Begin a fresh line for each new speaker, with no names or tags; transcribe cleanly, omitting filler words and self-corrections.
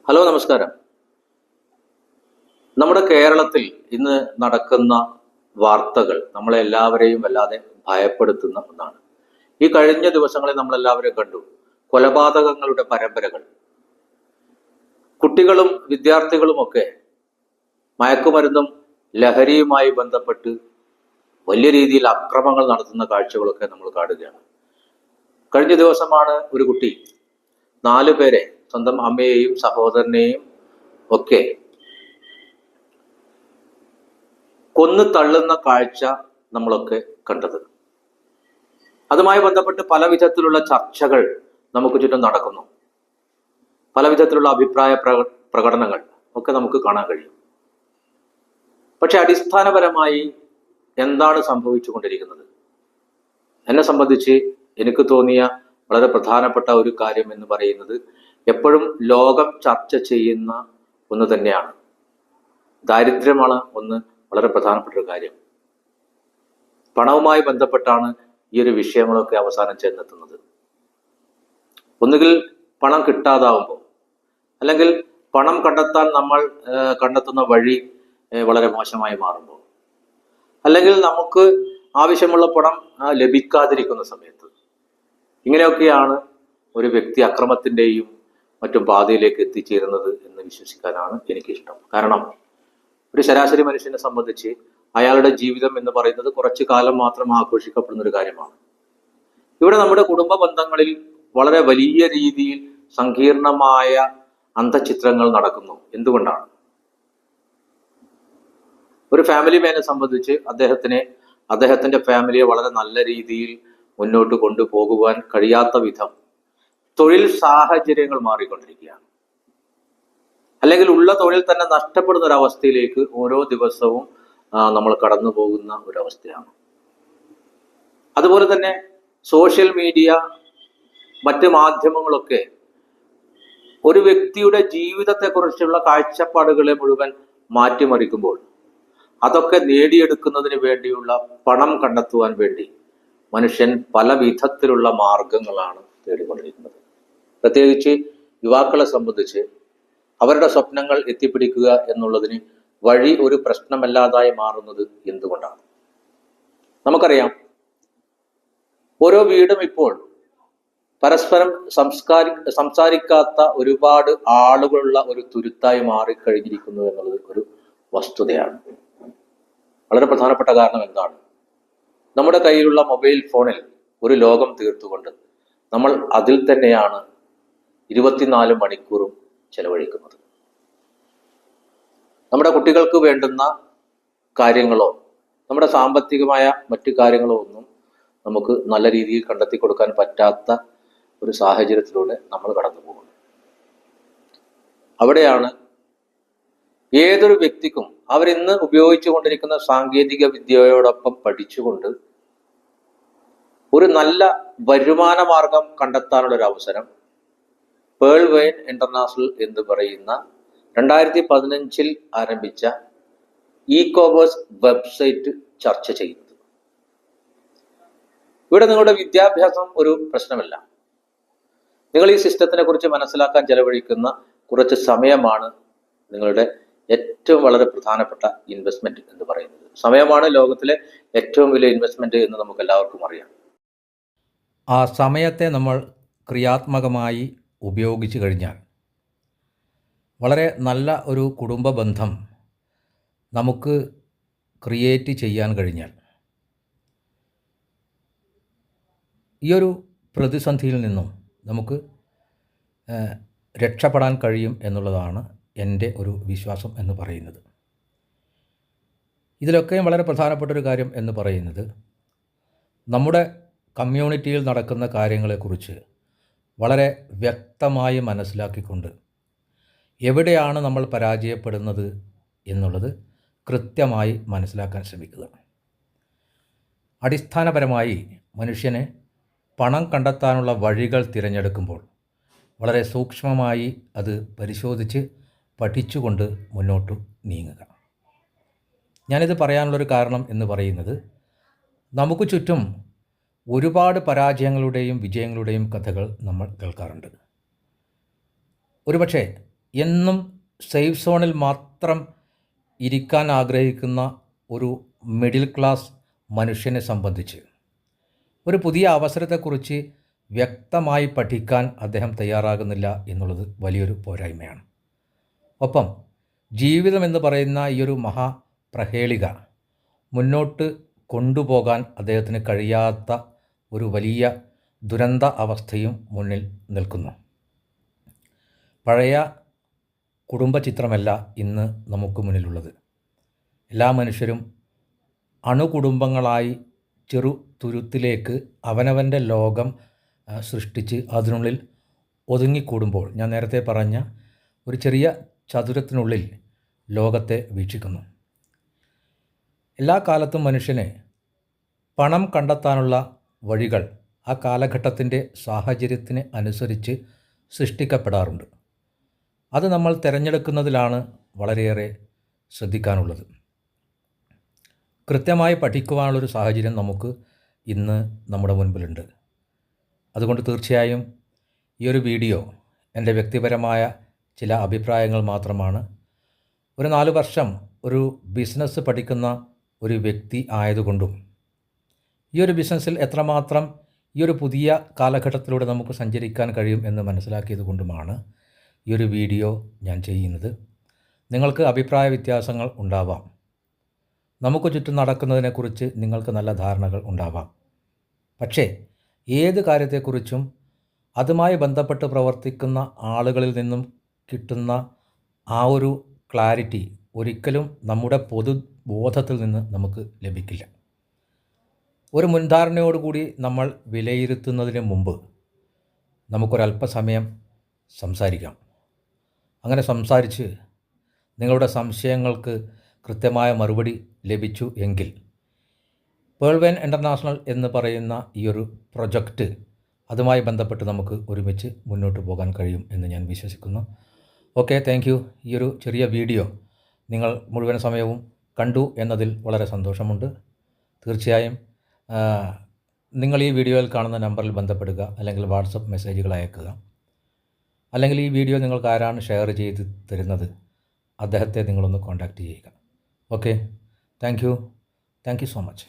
Hello, നമസ്കാരം. നമ്മുടെ കേരളത്തിൽ ഇന്ന് നടക്കുന്ന വാർത്തകൾ നമ്മളെല്ലാവരെയും വല്ലാതെ ഭയപ്പെടുത്തുന്ന ഒന്നാണ്. ഈ കഴിഞ്ഞ ദിവസങ്ങളിൽ നമ്മളെല്ലാവരും കണ്ടു കൊലപാതകങ്ങളുടെ പരമ്പരകൾ. കുട്ടികളും വിദ്യാർത്ഥികളുമൊക്കെ മയക്കുമരുന്നും ലഹരിയുമായി ബന്ധപ്പെട്ട് വലിയ രീതിയിൽ അക്രമങ്ങൾ നടത്തുന്ന കാഴ്ചകളൊക്കെ നമ്മൾ കാണുകയാണ്. കഴിഞ്ഞ ദിവസമാണ് ഒരു കുട്ടി 4 പേരെ, സ്വന്തം അമ്മയെയും സഹോദരനെയും ഒക്കെ കൊന്നു തള്ളുന്ന കാഴ്ച നമ്മളൊക്കെ കണ്ടത്. അതുമായി ബന്ധപ്പെട്ട് പല വിധത്തിലുള്ള ചർച്ചകൾ നമുക്ക് ചുറ്റും നടക്കുന്നു. പല വിധത്തിലുള്ള അഭിപ്രായ പ്രകടനങ്ങൾ ഒക്കെ നമുക്ക് കാണാൻ കഴിയും. പക്ഷെ അടിസ്ഥാനപരമായി എന്താണ് സംഭവിച്ചുകൊണ്ടിരിക്കുന്നത്? എന്നെ സംബന്ധിച്ച് എനിക്ക് തോന്നിയ വളരെ പ്രധാനപ്പെട്ട ഒരു കാര്യം എന്ന് പറയുന്നത്, എപ്പോഴും ലോകം ചർച്ച ചെയ്യുന്ന ഒന്ന് തന്നെയാണ്. ദാരിദ്ര്യമാണ് ഒന്ന് വളരെ പ്രധാനപ്പെട്ട ഒരു കാര്യം. പണവുമായി ബന്ധപ്പെട്ടാണ് ഈ ഒരു വിഷയങ്ങളൊക്കെ അവസാനം ചെന്നെത്തുന്നത്. ഒന്നുകിൽ പണം കിട്ടാതാവുമ്പോൾ, അല്ലെങ്കിൽ പണം കണ്ടെത്താൻ നമ്മൾ കണ്ടെത്തുന്ന വഴി വളരെ മോശമായി മാറുമ്പോൾ, അല്ലെങ്കിൽ നമുക്ക് ആവശ്യമുള്ള പണം ലഭിക്കാതിരിക്കുന്ന സമയത്ത്, ഇങ്ങനെയൊക്കെയാണ് ഒരു വ്യക്തി അക്രമത്തിൻ്റെയും മറ്റും പാതയിലേക്ക് എത്തിച്ചേരുന്നത് എന്ന് വിശ്വസിക്കാനാണ് എനിക്കിഷ്ടം. കാരണം ഒരു ശരാശരി മനുഷ്യനെ സംബന്ധിച്ച് അയാളുടെ ജീവിതം എന്ന് പറയുന്നത് കുറച്ചു കാലം മാത്രം ആഘോഷിക്കപ്പെടുന്ന ഒരു കാര്യമാണ്. ഇവിടെ നമ്മുടെ കുടുംബ ബന്ധങ്ങളിൽ വളരെ വലിയ രീതിയിൽ സങ്കീർണമായ അന്തഃഛിദ്രങ്ങൾ നടക്കുന്നു. എന്തുകൊണ്ടാണ്? ഒരു ഫാമിലി മാനെ സംബന്ധിച്ച് അദ്ദേഹത്തിന്റെ ഫാമിലിയെ വളരെ നല്ല രീതിയിൽ മുന്നോട്ട് കൊണ്ടുപോകുവാൻ കഴിയാത്ത വിധം തൊഴിൽ സാഹചര്യങ്ങൾ മാറിക്കൊണ്ടിരിക്കുകയാണ്. അല്ലെങ്കിൽ ഉള്ള തൊഴിൽ തന്നെ നഷ്ടപ്പെടുന്ന ഒരവസ്ഥയിലേക്ക് ഓരോ ദിവസവും നമ്മൾ കടന്നു പോകുന്ന ഒരവസ്ഥയാണ്. അതുപോലെ തന്നെ സോഷ്യൽ മീഡിയ, മറ്റ് മാധ്യമങ്ങളൊക്കെ ഒരു വ്യക്തിയുടെ ജീവിതത്തെക്കുറിച്ചുള്ള കാഴ്ചപ്പാടുകളെ മുഴുവൻ മാറ്റിമറിക്കുമ്പോൾ, അതൊക്കെ നേടിയെടുക്കുന്നതിന് വേണ്ടിയുള്ള പണം കണ്ടെത്തുവാൻ വേണ്ടി മനുഷ്യൻ പല വിധത്തിലുള്ള മാർഗങ്ങളാണ് തേടിക്കൊണ്ടിരിക്കുന്നത്. പ്രത്യേകിച്ച് യുവാക്കളെ സംബന്ധിച്ച് അവരുടെ സ്വപ്നങ്ങൾ എത്തിപ്പിടിക്കുക എന്നുള്ളതിന് വഴി ഒരു പ്രശ്നമല്ലാതായി മാറുന്നത് എന്തുകൊണ്ടാണ്? നമുക്കറിയാം, ഓരോ വീടും ഇപ്പോൾ പരസ്പരം സംസാരിക്കാത്ത ഒരുപാട് ആളുകളുള്ള ഒരു തുരുത്തായി മാറിക്കഴിഞ്ഞിരിക്കുന്നു എന്നുള്ളത് ഒരു വസ്തുതയാണ്. വളരെ പ്രധാനപ്പെട്ട കാരണം എന്താണ്? നമ്മുടെ കയ്യിലുള്ള മൊബൈൽ ഫോണിൽ ഒരു ലോകം തീർത്തുകൊണ്ട് നമ്മൾ അതിൽ തന്നെയാണ് 24 മണിക്കൂറും ചെലവഴിക്കുന്നത്. നമ്മുടെ കുട്ടികൾക്ക് വേണ്ടുന്ന കാര്യങ്ങളോ നമ്മുടെ സാമ്പത്തികമായ മറ്റു കാര്യങ്ങളോ ഒന്നും നമുക്ക് നല്ല രീതിയിൽ കണ്ടെത്തി കൊടുക്കാൻ പറ്റാത്ത ഒരു സാഹചര്യത്തിലൂടെ നമ്മൾ കടന്നു പോകുന്നു. അവിടെയാണ് ഏതൊരു വ്യക്തിക്കും അവരിന്ന് ഉപയോഗിച്ചു കൊണ്ടിരിക്കുന്ന സാങ്കേതിക വിദ്യയോടൊപ്പം പഠിച്ചുകൊണ്ട് ഒരു നല്ല വരുമാന മാർഗം കണ്ടെത്താനുള്ള ഒരു അവസരം പേൾ വൈൻ ഇന്റർനാഷണൽ എന്ന് പറയുന്ന 2015 ആരംഭിച്ച ഇ-കോമേഴ്സ് വെബ്സൈറ്റ് ചർച്ച ചെയ്യുന്നത്. ഇവിടെ നിങ്ങളുടെ വിദ്യാഭ്യാസം ഒരു പ്രശ്നമല്ല. നിങ്ങൾ ഈ സിസ്റ്റത്തിനെ കുറിച്ച് മനസ്സിലാക്കാൻ ചെലവഴിക്കുന്ന കുറച്ച് സമയമാണ് നിങ്ങളുടെ ഏറ്റവും വളരെ പ്രധാനപ്പെട്ട ഇൻവെസ്റ്റ്മെന്റ് എന്ന് പറയുന്നത്. സമയമാണ് ലോകത്തിലെ ഏറ്റവും വലിയ ഇൻവെസ്റ്റ്മെന്റ് എന്ന് നമുക്ക് എല്ലാവർക്കും അറിയാം.
ആ സമയത്തെ നമ്മൾ ക്രിയാത്മകമായി ഉപയോഗിച്ചു കഴിഞ്ഞാൽ, വളരെ നല്ല ഒരു കുടുംബ ബന്ധം നമുക്ക് ക്രിയേറ്റ് ചെയ്യാൻ കഴിഞ്ഞാൽ, ഈ ഒരു പ്രതിസന്ധിയിൽ നിന്നും നമുക്ക് രക്ഷപ്പെടാൻ കഴിയും എന്നുള്ളതാണ് എൻ്റെ ഒരു വിശ്വാസം എന്ന് പറയുന്നത്. ഇതിലൊക്കെയും വളരെ പ്രധാനപ്പെട്ടൊരു കാര്യം എന്ന് പറയുന്നത്, നമ്മുടെ കമ്മ്യൂണിറ്റിയിൽ നടക്കുന്ന കാര്യങ്ങളെക്കുറിച്ച് വളരെ വ്യക്തമായി മനസ്സിലാക്കിക്കൊണ്ട് എവിടെയാണ് നമ്മൾ പരാജയപ്പെടുന്നത് എന്നുള്ളത് കൃത്യമായി മനസ്സിലാക്കാൻ ശ്രമിക്കുക. അടിസ്ഥാനപരമായി മനുഷ്യനെ പണം കണ്ടെത്താനുള്ള വഴികൾ തിരഞ്ഞെടുക്കുമ്പോൾ വളരെ സൂക്ഷ്മമായി അത് പരിശോധിച്ച് പഠിച്ചുകൊണ്ട് മുന്നോട്ട് നീങ്ങുക. ഞാനിത് പറയാനുള്ളൊരു കാരണം എന്ന് പറയുന്നത്, നമുക്ക് ചുറ്റും ഒരുപാട് പരാജയങ്ങളുടെയും വിജയങ്ങളുടെയും കഥകൾ നമ്മൾ കേൾക്കാറുണ്ട്. ഒരുപക്ഷെ എന്നും സേഫ് സോണിൽ മാത്രം ഇരിക്കാൻ ആഗ്രഹിക്കുന്ന ഒരു മിഡിൽ ക്ലാസ് മനുഷ്യനെ സംബന്ധിച്ച് ഒരു പുതിയ അവസരത്തെക്കുറിച്ച് വ്യക്തമായി പഠിക്കാൻ അദ്ദേഹം തയ്യാറാകുന്നില്ല എന്നുള്ളത് വലിയൊരു പോരായ്മയാണ്. ഒപ്പം ജീവിതം എന്ന് പറയുന്ന ഈ ഒരു മഹാപ്രഹേളിക മുന്നോട്ട് കൊണ്ടുപോകാൻ അദ്ദേഹത്തിന് കഴിയാത്ത ഒരു വലിയ ദുരന്ത അവസ്ഥയും മുന്നിൽ നിൽക്കുന്നു. പഴയ കുടുംബ ചിത്രമല്ല ഇന്ന് നമുക്ക് മുന്നിലുള്ളത്. എല്ലാ മനുഷ്യരും അണുകുടുംബങ്ങളായി ചെറു തുരുത്തിലേക്ക് അവനവൻ്റെ ലോകം സൃഷ്ടിച്ച് അതിനുള്ളിൽ ഒതുങ്ങിക്കൂടുമ്പോൾ ഞാൻ നേരത്തെ പറഞ്ഞ ഒരു ചെറിയ ചതുരത്തിനുള്ളിൽ ലോകത്തെ വീക്ഷിക്കുന്നു. എല്ലാ കാലത്തും മനുഷ്യന് പണം കണ്ടെത്താനുള്ള വഴികൾ ആ കാലഘട്ടത്തിൻ്റെ സാഹചര്യത്തിന് അനുസരിച്ച് സൃഷ്ടിക്കപ്പെടാറുണ്ട്. അത് നമ്മൾ തിരഞ്ഞെടുക്കുന്നതിലാണ് വളരെയേറെ ശ്രദ്ധിക്കാനുള്ളത്. കൃത്യമായി പഠിക്കുവാനുള്ളൊരു സാഹചര്യം നമുക്ക് ഇന്ന് നമ്മുടെ മുൻപിലുണ്ട്. അതുകൊണ്ട് തീർച്ചയായും ഈ ഒരു വീഡിയോ എൻ്റെ വ്യക്തിപരമായ ചില അഭിപ്രായങ്ങൾ മാത്രമാണ്. ഒരു 4 വർഷം ഒരു ബിസിനസ് പഠിക്കുന്ന ഒരു വ്യക്തി ആയതുകൊണ്ടും ഈ ഒരു ബിസിനസ്സിൽ എത്രമാത്രം ഈ ഒരു പുതിയ കാലഘട്ടത്തിലൂടെ നമുക്ക് സഞ്ചരിക്കാൻ കഴിയും എന്ന് മനസ്സിലാക്കിയത് കൊണ്ടുമാണ് ഈ ഒരു വീഡിയോ ഞാൻ ചെയ്യുന്നത്. നിങ്ങൾക്ക് അഭിപ്രായ വ്യത്യാസങ്ങൾ ഉണ്ടാവാം. നമുക്ക് ചുറ്റും നടക്കുന്നതിനെക്കുറിച്ച് നിങ്ങൾക്ക് നല്ല ധാരണകൾ ഉണ്ടാവാം. പക്ഷേ ഏത് കാര്യത്തെക്കുറിച്ചും അതുമായി ബന്ധപ്പെട്ട് പ്രവർത്തിക്കുന്ന ആളുകളിൽ നിന്നും കിട്ടുന്ന ആ ഒരു ക്ലാരിറ്റി ഒരിക്കലും നമ്മുടെ പൊതുബോധത്തിൽ നിന്ന് നമുക്ക് ലഭിക്കില്ല. ഒരു മുൻധാരണയോടുകൂടി നമ്മൾ വിലയിരുത്തുന്നതിന് മുമ്പ് നമുക്കൊരല്പസമയം സംസാരിക്കാം. അങ്ങനെ സംസാരിച്ച് നിങ്ങളുടെ സംശയങ്ങൾക്ക് കൃത്യമായ മറുപടി ലഭിച്ചു എങ്കിൽ പേൾ വൈൻ ഇൻ്റർനാഷണൽ എന്ന് പറയുന്ന ഈ ഒരു പ്രൊജക്റ്റ് അതുമായി ബന്ധപ്പെട്ട് നമുക്ക് ഒരുമിച്ച് മുന്നോട്ട് പോകാൻ കഴിയും എന്ന് ഞാൻ വിശ്വസിക്കുന്നു. Okay, thank you. ഈ ഒരു ചെറിയ വീഡിയോ നിങ്ങൾ മുഴുവൻ സമയവും കണ്ടു എന്നതിൽ വളരെ സന്തോഷമുണ്ട്. തീർച്ചയായും നിങ്ങൾ ഈ വീഡിയോയിൽ കാണുന്ന നമ്പറിൽ ബന്ധപ്പെടുക, അല്ലെങ്കിൽ വാട്സപ്പ് മെസ്സേജുകൾ അയക്കുക, അല്ലെങ്കിൽ ഈ വീഡിയോ നിങ്ങൾക്ക് ആരാണ് ഷെയർ ചെയ്ത് തരുന്നത് അദ്ദേഹത്തെ നിങ്ങളൊന്ന് കോൺടാക്റ്റ് ചെയ്യുക. Okay, thank you so much.